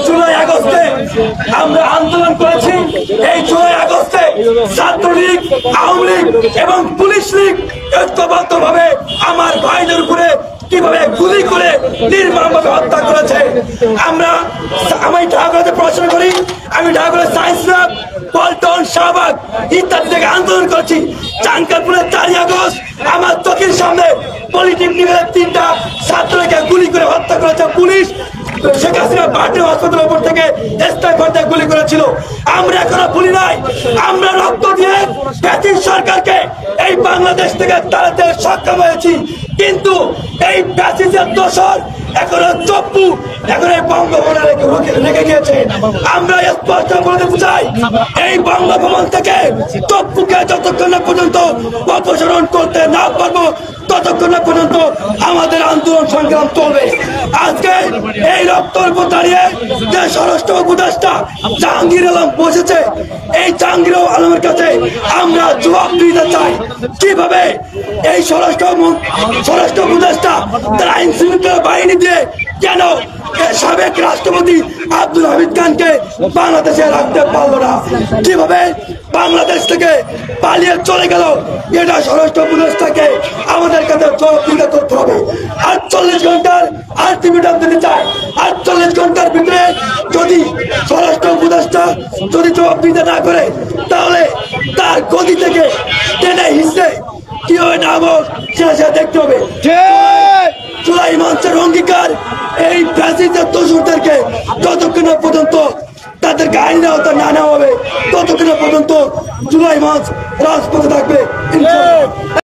জুলাই আগস্টে আমরা আন্দোলন করেছি। এই জুলাই আগস্টে ছাত্রলীগ, আওয়ামী লীগ এবং পুলিশ লীগ ঐক্যবদ্ধভাবে আমার ভাইদের উপরে কিভাবে গুলি করে নির্মমভাবে হত্যা করেছে। আমি ঢাকাতে পড়াশোনা করি, আমি ঢাকা সায়েন্স ল্যাব, পল্টন, শাহবাগ ইত্যাদি থেকে আন্দোলন করছি। চাঙ্কারপুরে 4 আগস্ট আমার চোখের সামনে পলিটেকনিকের 3টা ছাত্রকে গুলি করে হত্যা করেছে পুলিশ। শেখ হাসিনা পার্টি হাসপাতালের উপর থেকে স্নাইপার গুলি করেছিল। আমরা এখনো ভুলি নাই, আমরা রক্ত দিয়ে ব্রিটিশ সরকারকে এই বাংলাদেশ থেকে তাড়াতে সক্ষম হয়েছি। কিন্তু এই ব্যাসিসের দোষর এখনো চপ্পু এখন এই বঙ্গভবনে রেখে গিয়েছে। আমরা স্পষ্ট বলতে চাই, এই বঙ্গভবন থেকে চপ্পুকে যতক্ষণ না পর্যন্ত অপসারণ করতে না পারবো ততক্ষণ না পর্যন্ত আমাদের আন্দোলন সংগ্রাম চলবে। আজকে এই রক্তের উপর দাঁড়িয়ে যে স্বরাষ্ট্র উপদেষ্টা জাহাঙ্গীর আলম বসেছে, এই জাহাঙ্গীর আলমের কাছে আমরা জবাব দিতে চাই কিভাবে এই স্বরাষ্ট্র উপদেষ্টা তারা আইন শৃঙ্খলা বাহিনী দিয়ে কেন সাবেক রাষ্ট্রপতি আব্দুল হামিদ খানকে বাংলাদেশে রাখতে পারলো না, কিভাবে বাংলাদেশ থেকে পালিয়ে চলে গেল, এটা স্বরাষ্ট্র উপদেষ্টাকে আমাদের কাছে জবাবদিহি করতে হবে। 48 ঘন্টার আলটিমেটাম দিতে চাই। 48 ঘন্টার ভিতরে যদি স্বরাষ্ট্র উপদেষ্টা যদি জবাব দিতে না করে, তাহলে তার গদি থেকে টেনে হিসেবে কি হবে না হবে সেটা দেখতে হবে। জুলাই মঞ্চের অঙ্গীকার এই ফ্যাসিস্টের দোষরদেরকে যতক্ষণ পর্যন্ত তাদেরকে আইনের আওতায় না নেওয়া হবে ততক্ষণ পর্যন্ত জুলাই মঞ্চ রাজপথে থাকবে।